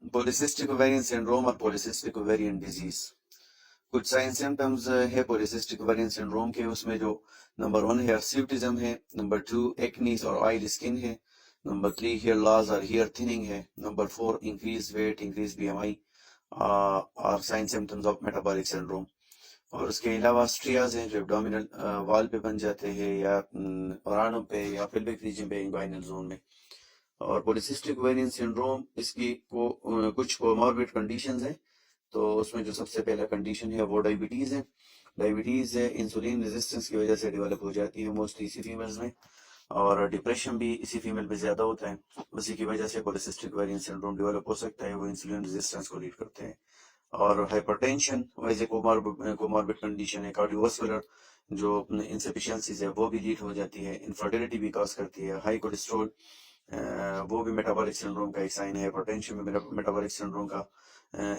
پولیسسٹک ovarian syndrome اور پولیسسٹک ovarian disease. کچھ sign symptoms ہے پولیسسٹک اوویرین سنڈروم کے. اس میں جو نمبر 1 ہے ہرسیوٹزم ہے، نمبر 2 ایکنیز اور آئل اسکن ہے، نمبر 3 ہیئر لاس اور ہیئر تھننگ ہے، number 4 increase weight, increase B M I اور sign symptoms of metabolic syndrome. اور اس کے علاوہ اسٹریاز ہیں جو ایبڈومینل وال پہ بن جاتے ہیں یا رانوں پہ یا پیلوک ریجن پہ انگوائنل زون میں. اور پولیسسٹک اوویرین سنڈروم اس کی کچھ کوموربڈ کنڈیشنز ہیں. تو اس میں جو سب سے پہلا کنڈیشن ہے وہ ڈائبٹیز ہے. ڈائبٹیز انسولین ریزسٹنس کی وجہ سے ڈیولپ ہو جاتی ہے موسٹلی اسی فیمیلز میں، اور ڈپریشن بھی اسی فیمیل میں زیادہ ہوتا ہے. اسی کی وجہ سے پولیسسٹک اوویرین سنڈروم ڈیولپ ہو سکتا ہے، وہ انسولین ریزسٹنس کو لیڈ کرتے ہیں. اور ہائپر ٹینشن ویسے کوماربڈ کنڈیشن ہے. کارڈیوواسکولر جو انسفیشنسیز ہے وہ بھی لیڈ ہو جاتی ہے. انفرٹیلٹی بھی کاز کرتی ہے. ہائی کولیسٹرول وہ بھی میٹابولک سنڈروم کا ایک سائن ہے. ہائپر ٹینشن بھی میٹابولک سنڈروم کا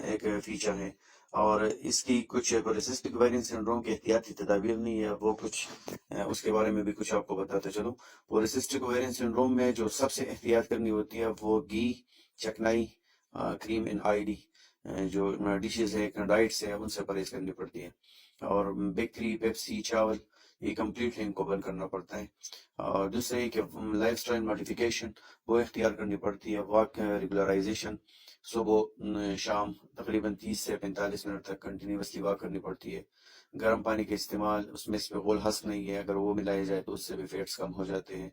ایک فیچر ہے. اور اس کی کچھ پولیسسٹک اوویرین سنڈروم کی احتیاطی تدابیر نہیں ہے، وہ کچھ اس کے بارے میں بھی کچھ آپ کو بتاتے چلوں. پولیسسٹک اوویرین سنڈروم میں جو سب سے احتیاط کرنی ہوتی ہے وہ گھی، چکنائی، کریم ان آئلی جو ڈشز ہے، ڈائٹس ہے، ان سے پرہیز کرنی پڑتی ہے. اور بیکری، پیپسی، چاول یہ کمپلیٹلی ان کو بند کرنا پڑتا ہے. اور دوسرے کہ لائف اسٹائل ماڈیفیکیشن وہ اختیار کرنی پڑتی ہے. واک ریگولرائزیشن، صبح شام تقریباً 30 سے 45 منٹ تک کنٹینیوسلی واک کرنی پڑتی ہے. گرم پانی کے استعمال، اس میں اسپغول ہسک نہیں ہے، اگر وہ ملایا جائے تو اس سے بھی فیٹس کم ہو جاتے ہیں.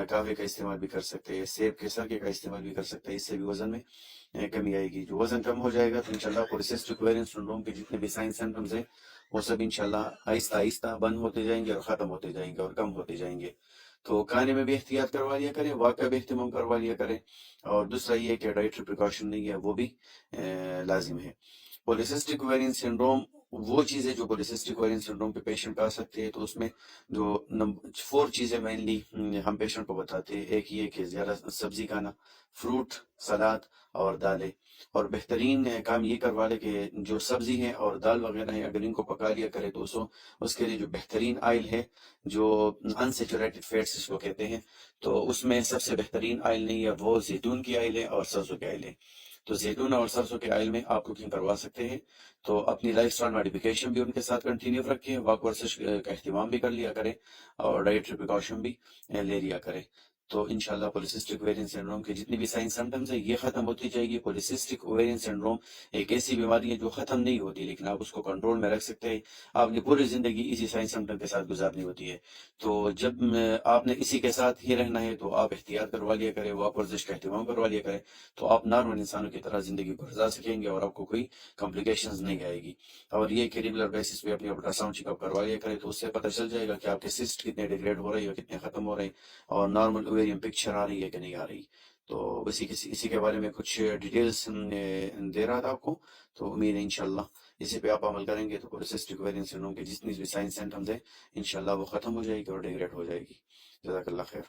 کہوے کا استعمال بھی کر سکتے ہیں، سیب کے سرکے کا استعمال بھی کر سکتے ہیں، اس سے بھی وزن میں کمی آئے گی. جو وزن کم ہو جائے گا تو انشاءاللہ پولیسسٹک اوویرین سنڈروم کے جتنے بھی سائن سمپٹمز ہیں وہ سب انشاءاللہ آہستہ آہستہ بند ہوتے جائیں گے اور ختم ہوتے جائیں گے اور کم ہوتے جائیں گے. تو کھانے میں بھی احتیاط کروا لیا کریں، واک کا بھی اہتمام کروا لیا کریں. اور دوسرا یہ کہ ڈائٹری پریکاشن نہیں ہے وہ بھی لازم ہے. پولیسسٹک اوویرین سنڈروم وہ چیزیں جو پولیسسٹک اوویرین سنڈروم کے پیشنٹ آ سکتے ہیں، تو اس میں جو 4 چیزیں مینلی ہم پیشنٹ کو بتاتے ہیں. ایک یہ کہ زیادہ سبزی کھانا، فروٹ، سلاد اور دالیں. اور بہترین کام یہ کروا لے کہ جو سبزی ہے اور دال وغیرہ ہے اگر ان کو پکا لیا کرے تو اس کے لیے جو بہترین آئل ہے جو انسیچوریٹڈ فیٹس اس کو کہتے ہیں، تو اس میں سب سے بہترین آئل نہیں ہے وہ زیتون کی آئل ہے اور سرسوں کی آئل ہے. تو زیتون اور سرسوں کے آئل میں آپ کوکنگ کروا سکتے ہیں. تو اپنی لائف اسٹائل ماڈیفیکیشن بھی ان کے ساتھ کنٹینیو رکھیں، واک ورزش کا اہتمام بھی کر لیا کریں اور ڈائٹری پریکاشن بھی لے لیا کریں. تو انشاءاللہ پولیسسٹک اوویرین سنڈروم کے جتنی بھی سائن سمپٹمز ہیں یہ ختم ہوتی جائے گی. پولیسسٹک اوویرین سنڈروم ایک ایسی بیماری ہے جو ختم نہیں ہوتی، لیکن آپ اس کو کنٹرول میں رکھ سکتے ہیں. آپ نے پوری زندگی اسی سائن سمپٹم کے ساتھ گزارنی ہوتی ہے. تو جب آپ نے اسی کے ساتھ ہی رہنا ہے تو آپ احتیاط کروا لیا کریں، واک ورزش کا اہتمام کروا لیا کریں، تو آپ نارمل انسانوں کی طرح زندگی گزار سکیں گے اور آپ کو کوئی کمپلیکیشنز نہیں آئے گی. اور یہ کہ ریگولر بیسس پہ اپنی الٹرا ساؤنڈ چیک اپ کروا لیا کریں تو اس سے پتہ چل جائے گا کہ آپ کے سسٹ کتنے ڈیگریڈ ہو رہے ہیں، کتنے ختم ہو رہے ہیں، اور نارمل اوویرین پکچر آ رہی ہے کہ نہیں آ رہی. تو اسی کے بارے میں کچھ ڈیٹیلز دے رہا تھا آپ کو. تو امید ہے انشاءاللہ اسی پہ آپ عمل کریں گے تو پولیسسٹک اوویرین سنڈروم کے جتنی بھی سائن سمپٹمز ہیں انشاءاللہ وہ ختم ہو جائے گی اور ڈیگریڈ ہو جائے گی. جزاک اللہ خیر.